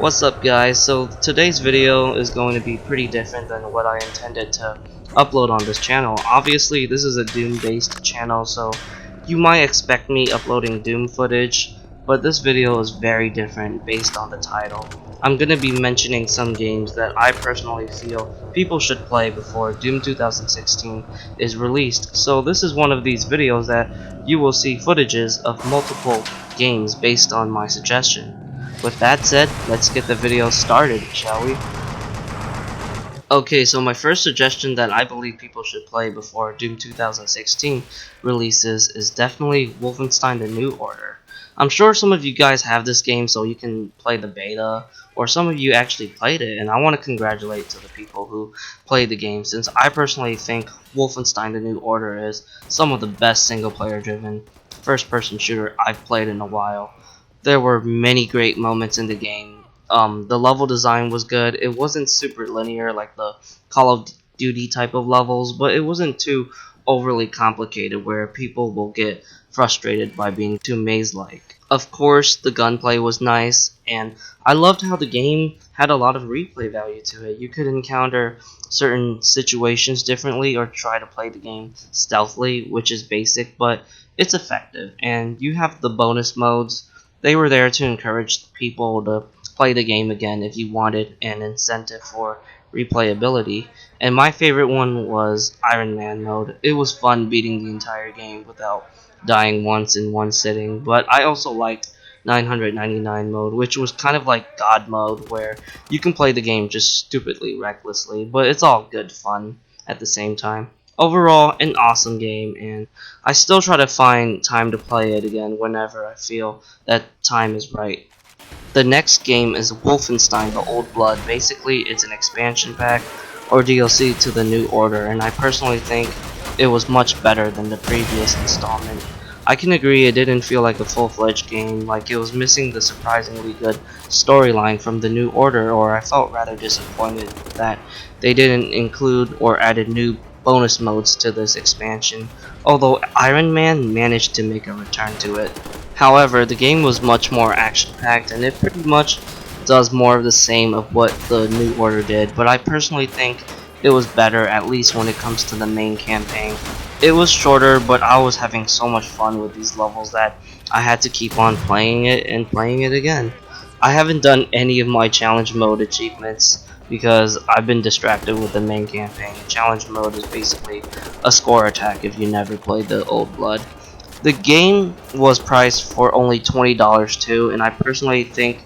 What's up guys? So today's video is going to be pretty different than what I intended to upload on this channel. Obviously this is a Doom based channel, so you might expect me uploading Doom footage, but this video is very different based on the title. I'm going to be mentioning some games that I personally feel people should play before Doom 2016 is released. So this is one of these videos that you will see footages of multiple games based on my suggestion. With that said, let's get the video started, shall we? Okay, so my first suggestion that I believe people should play before Doom 2016 releases is definitely Wolfenstein: The New Order. I'm sure some of you guys have this game so you can play the beta, or some of you actually played it, and I want to congratulate to the people who played the game, since I personally think Wolfenstein: The New Order is some of the best single player driven first person shooter I've played in a while. There were many great moments in the game. The level design was good. It wasn't super linear like the Call of Duty type of levels, but it wasn't too overly complicated where people will get frustrated by being too maze-like. Of course, the gunplay was nice, and I loved how the game had a lot of replay value to it. You could encounter certain situations differently or try to play the game stealthily, which is basic, but it's effective. And you have the bonus modes. They were there to encourage people to play the game again if you wanted an incentive for replayability. And my favorite one was Iron Man mode. It was fun beating the entire game without dying once in one sitting. But I also liked 999 mode, which was kind of like God mode, where you can play the game just stupidly recklessly, but it's all good fun at the same time. Overall, an awesome game, and I still try to find time to play it again whenever I feel that time is right. The next game is Wolfenstein: The Old Blood. Basically, it's an expansion pack or DLC to The New Order, and I personally think it was much better than the previous installment. I can agree it didn't feel like a full-fledged game, like it was missing the surprisingly good storyline from The New Order, or I felt rather disappointed that they didn't include or added new bonus modes to this expansion, although Iron Man managed to make a return to it. However, the game was much more action-packed, and it pretty much does more of the same of what the New Order did, but I personally think it was better, at least when it comes to the main campaign. It was shorter, but I was having so much fun with these levels that I had to keep on playing it and playing it again. I haven't done any of my challenge mode achievements because I've been distracted with the main campaign. Challenge mode is basically a score attack if you never played the Old Blood. The game was priced for only $20 too, and I personally think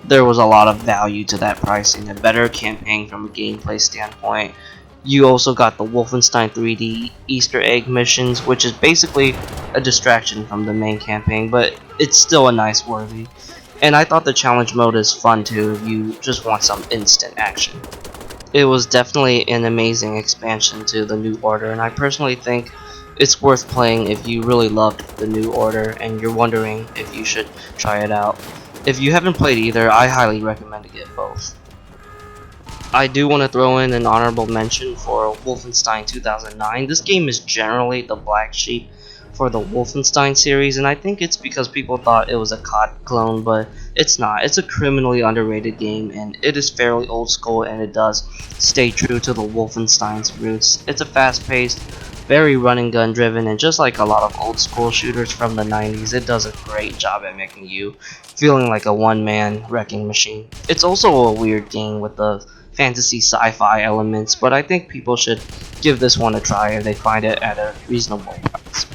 there was a lot of value to that pricing. A better campaign from a gameplay standpoint. You also got the Wolfenstein 3D Easter egg missions, which is basically a distraction from the main campaign, but it's still a nice worthy. And I thought the challenge mode is fun too if you just want some instant action. It was definitely an amazing expansion to the New Order, and I personally think it's worth playing if you really loved the New Order and you're wondering if you should try it out. If you haven't played either, I highly recommend to get both. I do want to throw in an honorable mention for Wolfenstein 2009. This game is generally the black sheep for the Wolfenstein series, and I think it's because people thought it was a COD clone, but it's not. It's a criminally underrated game, and it is fairly old school, and it does stay true to the Wolfenstein's roots. It's a fast-paced, very run-and-gun driven, and just like a lot of old school shooters from the 90s, it does a great job at making you feeling like a one-man wrecking machine. It's also a weird game with the fantasy sci-fi elements, but I think people should give this one a try if they find it at a reasonable price.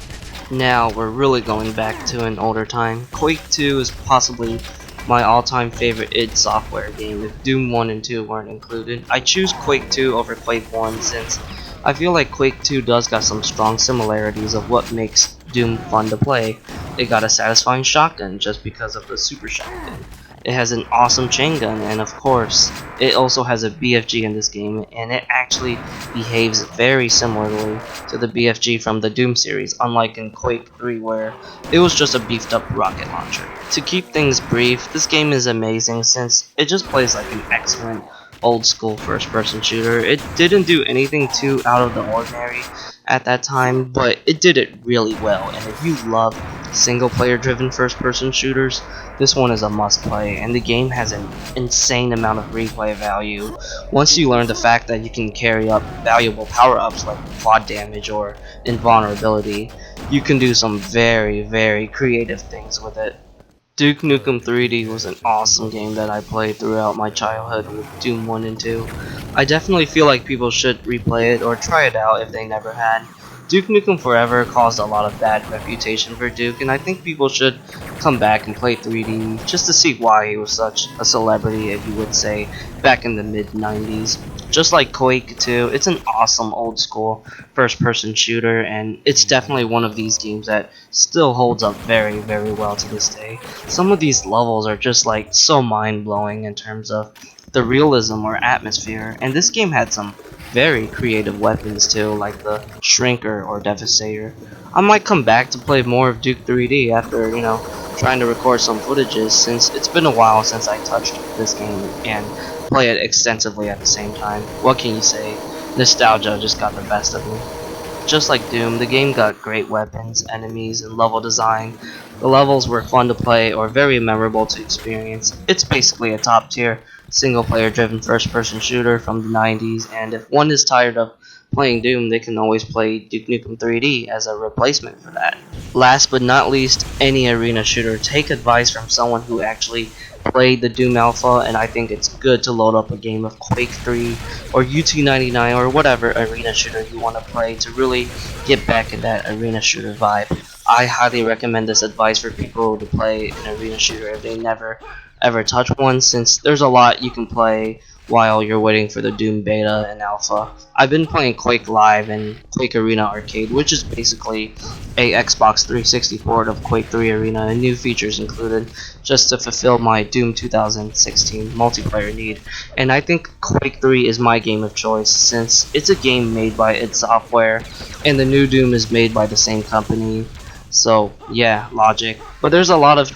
Now we're really going back to an older time. Quake 2 is possibly my all-time favorite id Software game if Doom 1 and 2 weren't included. I choose Quake 2 over Quake 1 since I feel like Quake 2 does got some strong similarities of what makes Doom fun to play. It got a satisfying shotgun just because of the super shotgun. It has an awesome chain gun, and of course, it also has a BFG in this game, and it actually behaves very similarly to the BFG from the Doom series, unlike in Quake 3 where it was just a beefed up rocket launcher. To keep things brief, this game is amazing since it just plays like an excellent old school first person shooter. It didn't do anything too out of the ordinary at that time, but it did it really well, and if you love single player driven first person shooters, this one is a must play, and the game has an insane amount of replay value. Once you learn the fact that you can carry up valuable power ups like quad damage or invulnerability, you can do some very creative things with it. Duke Nukem 3D was an awesome game that I played throughout my childhood with Doom 1 and 2. I definitely feel like people should replay it or try it out if they never had. Duke Nukem Forever caused a lot of bad reputation for Duke, and I think people should come back and play 3D just to see why he was such a celebrity, if you would say, back in the mid-90s. Just like Quake 2, it's an awesome old school first person shooter, and it's definitely one of these games that still holds up very well to this day. Some of these levels are just like so mind blowing in terms of the realism or atmosphere, and this game had some very creative weapons too, like the Shrinker or Devastator. I might come back to play more of Duke 3D after, trying to record some footages, since it's been a while since I touched this game and play it extensively at the same time. What can you say? Nostalgia just got the best of me. Just like Doom, the game got great weapons, enemies, and level design. The levels were fun to play or very memorable to experience. It's basically a top tier single player driven first person shooter from the 90s, and if one is tired of playing Doom, they can always play Duke Nukem 3D as a replacement for that. Last but not least, any arena shooter, take advice from someone who actually played the Doom Alpha, and I think it's good to load up a game of Quake 3 or UT99 or whatever arena shooter you want to play to really get back in that arena shooter vibe. I highly recommend this advice for people to play an arena shooter if they never ever touch one, since there's a lot you can play while you're waiting for the Doom beta and alpha. I've been playing Quake Live and Quake Arena Arcade, which is basically a Xbox 360 port of Quake 3 Arena and new features included, just to fulfill my Doom 2016 multiplayer need. And I think Quake 3 is my game of choice, since it's a game made by id Software and the new Doom is made by the same company. So yeah, logic. But there's a lot of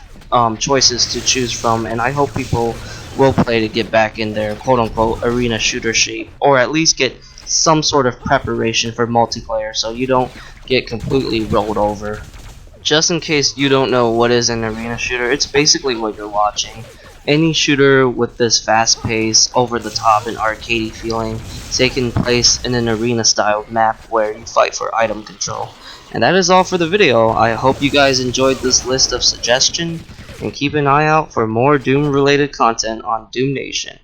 choices to choose from, and I hope people will play to get back in their quote-unquote arena shooter shape, or at least get some sort of preparation for multiplayer so you don't get completely rolled over. Just in case you don't know what is an arena shooter, it's basically what you're watching. Any shooter with this fast pace, over the top and arcadey feeling taking place in an arena style map where you fight for item control. And that is all for the video. I hope you guys enjoyed this list of suggestions, and keep an eye out for more Doom related content on Doom Nation.